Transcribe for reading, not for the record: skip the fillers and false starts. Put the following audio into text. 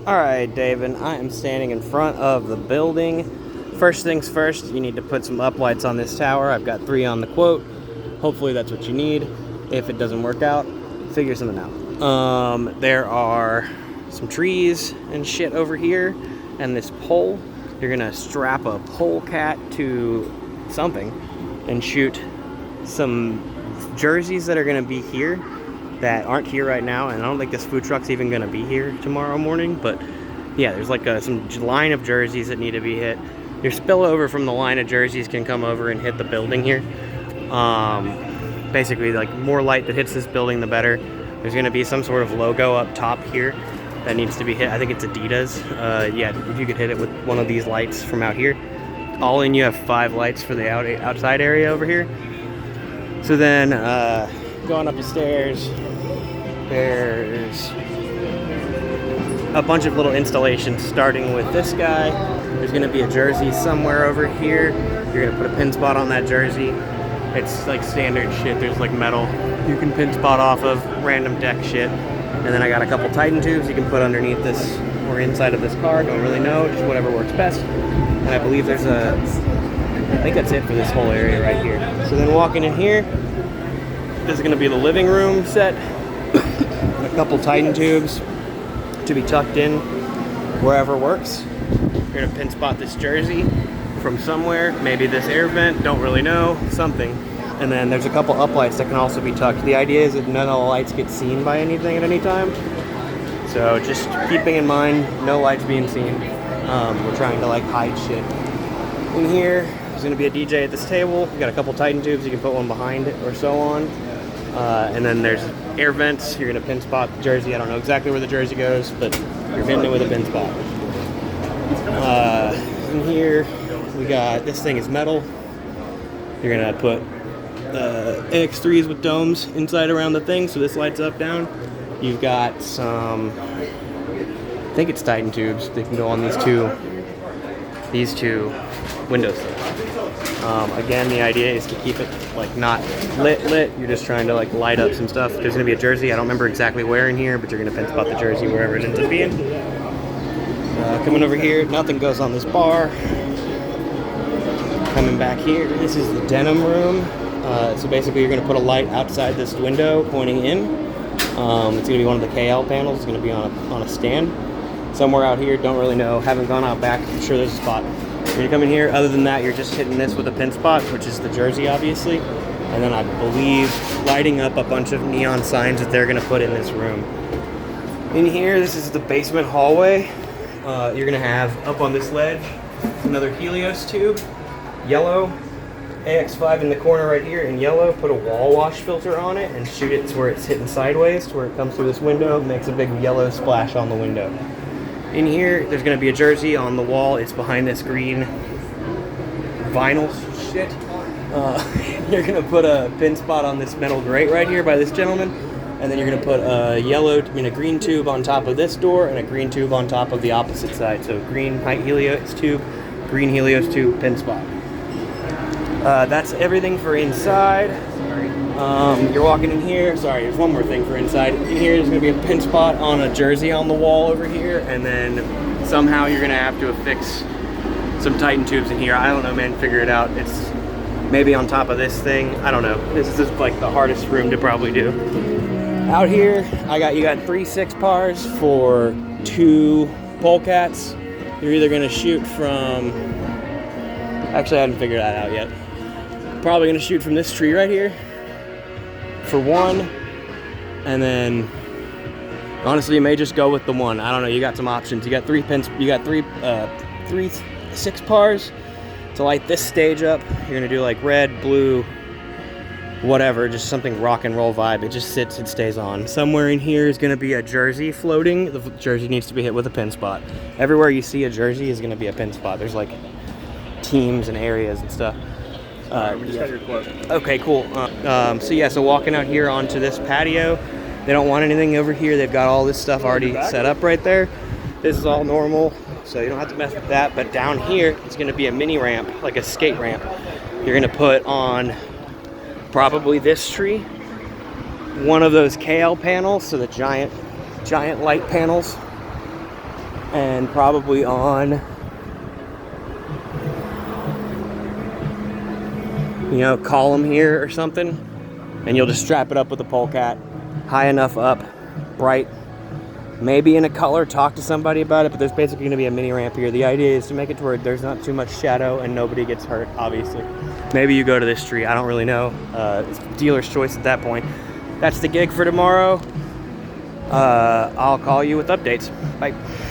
Alright, Daven, I am standing in front of the building. First things first, you need to put some uplights on this tower. I've got 3 on the quote. Hopefully that's what you need. If it doesn't work out, figure something out. There are some trees and shit over here, and this pole. You're gonna strap a polecat to something and shoot some jerseys that are gonna be here that aren't here right now, and I don't think this food truck's even gonna be here tomorrow morning, but yeah, there's like some line of jerseys that need to be hit. Your spillover from the line of jerseys can come over and hit the building here. Basically, like, more light that hits this building, the better. There's gonna be some sort of logo up top here that needs to be hit. I think it's Adidas. Yeah, if you could hit it with one of these lights from out here. All in, you have 5 lights for the outside area over here. So then, going up the stairs, there's a bunch of little installations, starting with this guy. There's gonna be a jersey somewhere over here. You're gonna put a pin spot on that jersey. It's like standard shit. There's like metal you can pin spot off of, random deck shit. And then I got a couple Titan tubes you can put underneath this or inside of this car. Don't really know, just whatever works best. And I believe there's I think that's it for this whole area right here. So then walking in here, this is gonna be the living room set. A couple Titan tubes to be tucked in wherever works. You're gonna pin spot this jersey from somewhere, maybe this air vent, don't really know, something. And then there's a couple uplights that can also be tucked. The idea is that none of the lights get seen by anything at any time. So just keeping in mind, no lights being seen. We're trying to like hide shit. In here, there's gonna be a DJ at this table. You got a couple Titan tubes, you can put one behind it or so on. And then there's air vents. You're gonna pin spot the jersey. I don't know exactly where the jersey goes, but you're hitting it with a pin spot. In here, we got, this thing is metal. You're gonna put AX3s with domes inside around the thing, so this lights up, down. You've got some, I think it's Titan tubes. They can go on these two windows. Again, the idea is to keep it like not lit. You're just trying to like light up some stuff. There's gonna be a jersey. I don't remember exactly where in here, but you're gonna pin spot the jersey wherever it ends up being. Coming over here, nothing goes on this bar. Coming back here, this is the denim room. So basically, you're gonna put a light outside this window pointing in. It's gonna be one of the KL panels. It's gonna be on a stand somewhere out here. Don't really know. Haven't gone out back. I'm sure there's a spot. You're gonna come in here. Other than that, you're just hitting this with a pin spot, which is the jersey, obviously. And then I believe lighting up a bunch of neon signs that they're gonna put in this room. In here, this is the basement hallway. You're gonna have up on this ledge another Helios tube, yellow, AX5 in the corner right here in yellow. Put a wall wash filter on it and shoot it to where it's hitting sideways, to where it comes through this window, makes a big yellow splash on the window. In here, there's gonna be a jersey on the wall. It's behind this green vinyl shit. You're gonna put a pin spot on this metal grate right here by this gentleman, and then you're gonna put a green tube on top of this door and a green tube on top of the opposite side. So green Helios tube, green Helios tube, pin spot. That's everything for inside. You're walking in here. Sorry, there's one more thing for inside. In here, there's gonna be a pin spot on a jersey on the wall over here, and then somehow you're gonna have to affix some Titan tubes in here. I don't know, man. Figure it out. It's maybe on top of this thing. I don't know. This is just like the hardest room to probably do. Out here, you got 3 6-pars for 2 polecats. You're either gonna shoot from, actually I haven't figured that out yet. Probably gonna shoot from this tree right here for 1, and then honestly you may just go with the 1. I don't know, you got some options. You got 3 pins, you got 3 6-pars to light this stage up. You're gonna do like red, blue, whatever, just something rock and roll vibe. It just sits and stays on. Somewhere in here is gonna be a jersey floating. The jersey needs to be hit with a pin spot. Everywhere you see a jersey is gonna be a pin spot. There's like teams and areas and stuff. We just got your quote. Okay, cool. So walking out here onto this patio, they don't want anything over here. They've got all this stuff already set up right there. This is all normal, so you don't have to mess with that. But down here, it's gonna be a mini ramp, like a skate ramp. You're gonna put on probably this tree, one of those KL panels, so the giant light panels. and probably on, you know, column here or something, and you'll just strap it up with a polecat, high enough up, bright, maybe in a color, talk to somebody about it, but there's basically going to be a mini ramp here. The idea is to make it to where there's not too much shadow and nobody gets hurt, obviously. Maybe you go to this tree, I don't really know. It's dealer's choice at that point. That's the gig for tomorrow. I'll call you with updates. Bye.